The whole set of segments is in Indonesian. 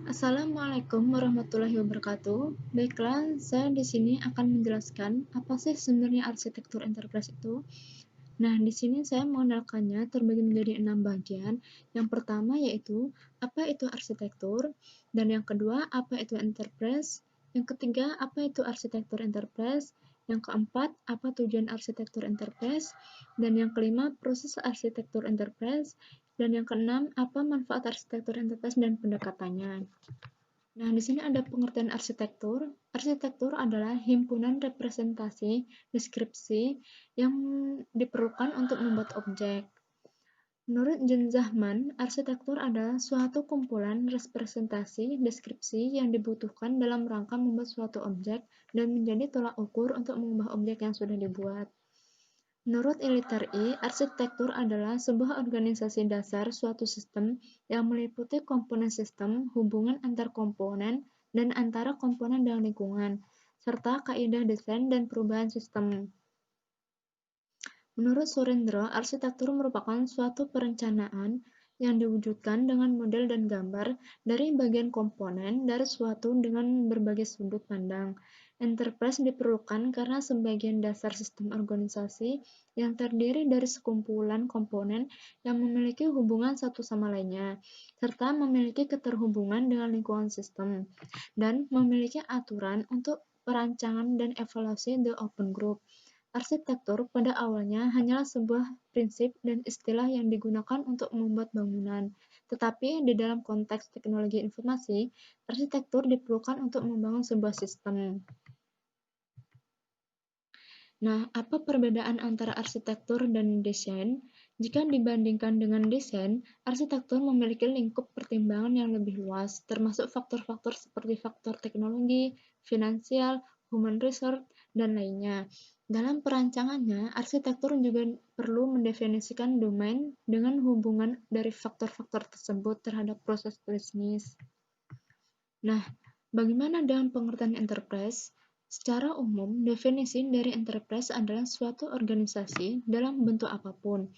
Assalamualaikum warahmatullahi wabarakatuh. Baiklah, saya di sini akan menjelaskan apa sih sebenarnya arsitektur enterprise itu. Nah, di sini saya mengenalkannya terbagi menjadi 6 bagian. Yang pertama yaitu apa itu arsitektur, dan yang kedua apa itu enterprise, yang ketiga apa itu arsitektur enterprise, yang keempat apa tujuan arsitektur enterprise, dan yang kelima proses arsitektur enterprise, dan yang keenam apa manfaat arsitektur enterprise dan pendekatannya. Nah, di sini ada pengertian arsitektur. Arsitektur adalah himpunan representasi deskripsi yang diperlukan untuk membuat objek. Menurut John Zahman, arsitektur adalah suatu kumpulan representasi deskripsi yang dibutuhkan dalam rangka membuat suatu objek dan menjadi tolak ukur untuk mengubah objek yang sudah dibuat. Menurut ILITER-I, arsitektur adalah sebuah organisasi dasar suatu sistem yang meliputi komponen sistem, hubungan antar komponen, dan antara komponen dan lingkungan, serta kaidah desain dan perubahan sistem. Menurut Surendra, arsitektur merupakan suatu perencanaan yang diwujudkan dengan model dan gambar dari bagian komponen dari suatu dengan berbagai sudut pandang. Enterprise diperlukan karena sebagian dasar sistem organisasi yang terdiri dari sekumpulan komponen yang memiliki hubungan satu sama lainnya, serta memiliki keterhubungan dengan lingkungan sistem, dan memiliki aturan untuk perancangan dan evaluasi the open group. Arsitektur pada awalnya hanyalah sebuah prinsip dan istilah yang digunakan untuk membuat bangunan, tetapi di dalam konteks teknologi informasi, arsitektur diperlukan untuk membangun sebuah sistem. Nah, apa perbedaan antara arsitektur dan desain? Jika dibandingkan dengan desain, arsitektur memiliki lingkup pertimbangan yang lebih luas, termasuk faktor-faktor seperti faktor teknologi, finansial, human resource, dan lainnya. Dalam perancangannya, arsitektur juga perlu mendefinisikan domain dengan hubungan dari faktor-faktor tersebut terhadap proses bisnis. Nah, bagaimana dengan pengertian enterprise? Secara umum, definisi dari enterprise adalah suatu organisasi dalam bentuk apapun.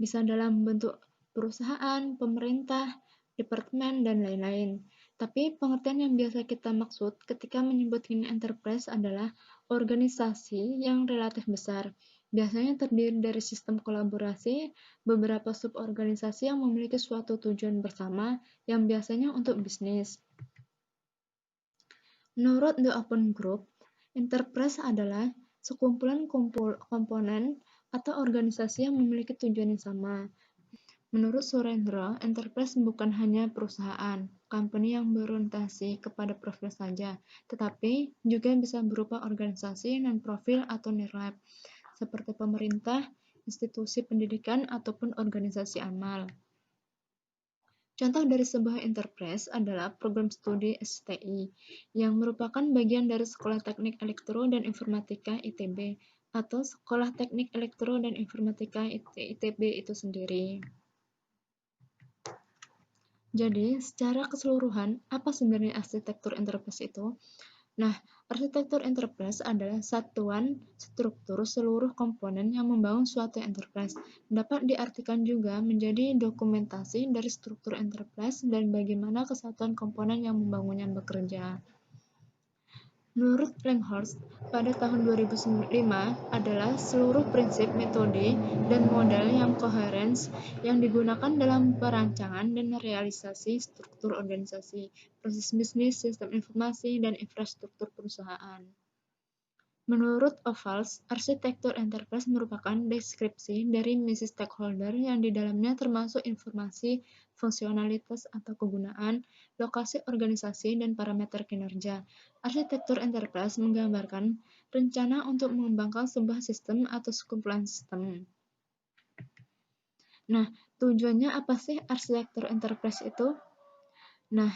Bisa dalam bentuk perusahaan, pemerintah, departemen, dan lain-lain. Tapi pengertian yang biasa kita maksud ketika menyebut ini enterprise adalah organisasi yang relatif besar. Biasanya terdiri dari sistem kolaborasi, beberapa suborganisasi yang memiliki suatu tujuan bersama, yang biasanya untuk bisnis. Menurut The Open Group, enterprise adalah sekumpulan komponen atau organisasi yang memiliki tujuan yang sama. Menurut Surendra, enterprise bukan hanya perusahaan, company yang berorientasi kepada profil saja, tetapi juga bisa berupa organisasi non-profil atau nirlab, seperti pemerintah, institusi pendidikan, ataupun organisasi amal. Contoh dari sebuah enterprise adalah program studi STI, yang merupakan bagian dari Sekolah Teknik Elektro dan Informatika ITB, atau Sekolah Teknik Elektro dan Informatika ITB itu sendiri. Jadi, secara keseluruhan, apa sebenarnya arsitektur enterprise itu? Nah, arsitektur enterprise adalah satuan struktur seluruh komponen yang membangun suatu enterprise. Dapat diartikan juga menjadi dokumentasi dari struktur enterprise dan bagaimana kesatuan komponen yang membangunnya bekerja. Menurut Blankhorst, pada tahun 2005 adalah seluruh prinsip, metode, dan model yang koheren yang digunakan dalam perancangan dan realisasi struktur organisasi, proses bisnis, sistem informasi, dan infrastruktur perusahaan. Menurut Ovals, arsitektur enterprise merupakan deskripsi dari misi stakeholder yang di dalamnya termasuk informasi, fungsionalitas atau kegunaan, lokasi organisasi, dan parameter kinerja. Arsitektur enterprise menggambarkan rencana untuk mengembangkan sebuah sistem atau sekumpulan sistem. Nah, tujuannya apa sih arsitektur enterprise itu? Nah,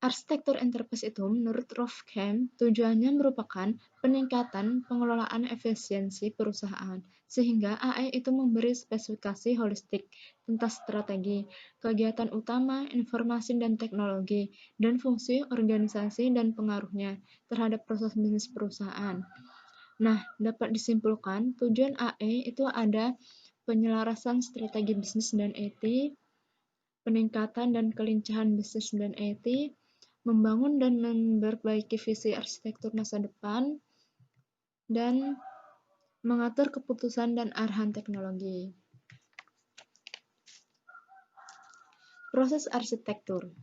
arsitektur enterprise itu menurut Rothkamp tujuannya merupakan peningkatan pengelolaan efisiensi perusahaan, sehingga AE itu memberi spesifikasi holistik tentang strategi, kegiatan utama, informasi dan teknologi, dan fungsi organisasi dan pengaruhnya terhadap proses bisnis perusahaan. Nah, dapat disimpulkan tujuan AE itu ada penyelarasan strategi bisnis dan etik, peningkatan dan kelincahan bisnis dan IT, membangun dan memperbaiki visi arsitektur masa depan, dan mengatur keputusan dan arahan teknologi. Proses arsitektur.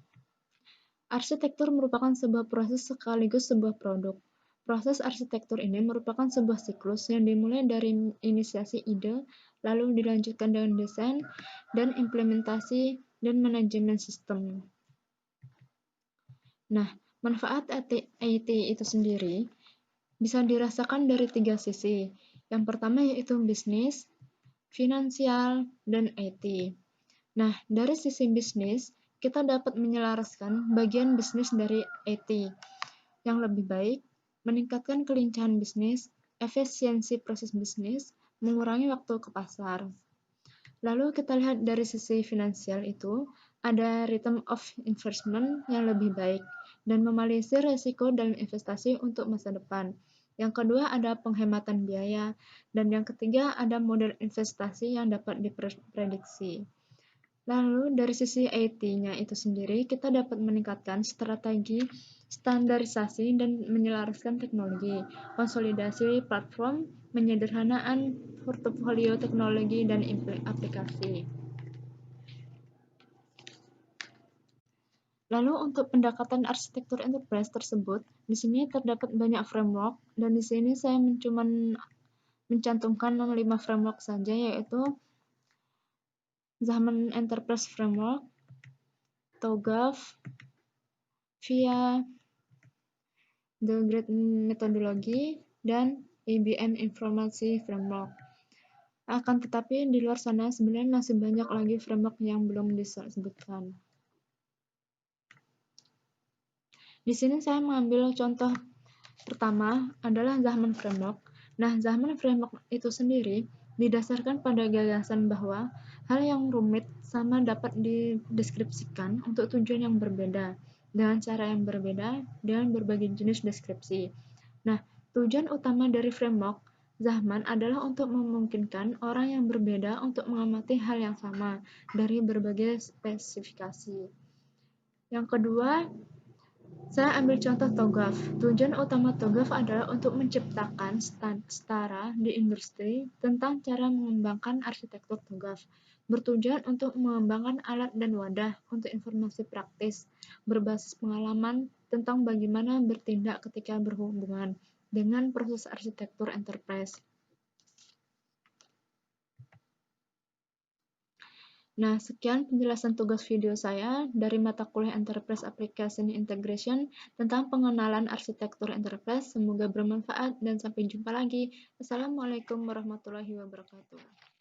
Arsitektur merupakan sebuah proses sekaligus sebuah produk. Proses arsitektur ini merupakan sebuah siklus yang dimulai dari inisiasi ide, lalu dilanjutkan dengan desain, dan implementasi dan manajemen sistem. Nah, manfaat IT itu sendiri bisa dirasakan dari 3 sisi. Yang pertama yaitu bisnis, finansial, dan IT. Nah, dari sisi bisnis, kita dapat menyelaraskan bagian bisnis dari IT yang lebih baik, meningkatkan kelincahan bisnis, efisiensi proses bisnis, mengurangi waktu ke pasar. Lalu kita lihat dari sisi finansial itu, ada return of investment yang lebih baik, dan meminimalisir risiko dalam investasi untuk masa depan. Yang kedua ada penghematan biaya, dan yang ketiga ada model investasi yang dapat diprediksi. Lalu dari sisi IT-nya itu sendiri, kita dapat meningkatkan strategi standarisasi dan menyelaraskan teknologi, konsolidasi platform, penyederhanaan portofolio teknologi dan aplikasi. Lalu untuk pendekatan arsitektur enterprise tersebut, di sini terdapat banyak framework, dan di sini saya cuma mencantumkan 5 framework saja, yaitu Zaman Enterprise Framework, TOGAF, VIA, The Great Methodology, dan IBM Informasi Framework. Akan tetapi di luar sana sebenarnya masih banyak lagi framework yang belum disebutkan. Di sini saya mengambil contoh pertama adalah Zaman Framework. Nah, Zaman Framework itu sendiri didasarkan pada gagasan bahwa hal yang rumit sama dapat dideskripsikan untuk tujuan yang berbeda, dengan cara yang berbeda, dengan berbagai jenis deskripsi. Nah, tujuan utama dari framework Zaman adalah untuk memungkinkan orang yang berbeda untuk mengamati hal yang sama dari berbagai spesifikasi. Yang kedua, saya ambil contoh TOGAF. Tujuan utama TOGAF adalah untuk menciptakan setara di industri tentang cara mengembangkan arsitektur TOGAF. Bertujuan untuk mengembangkan alat dan wadah untuk informasi praktis berbasis pengalaman tentang bagaimana bertindak ketika berhubungan dengan proses arsitektur enterprise. Nah, sekian penjelasan tugas video saya dari mata kuliah Enterprise Application Integration tentang pengenalan arsitektur enterprise. Semoga bermanfaat dan sampai jumpa lagi. Assalamualaikum warahmatullahi wabarakatuh.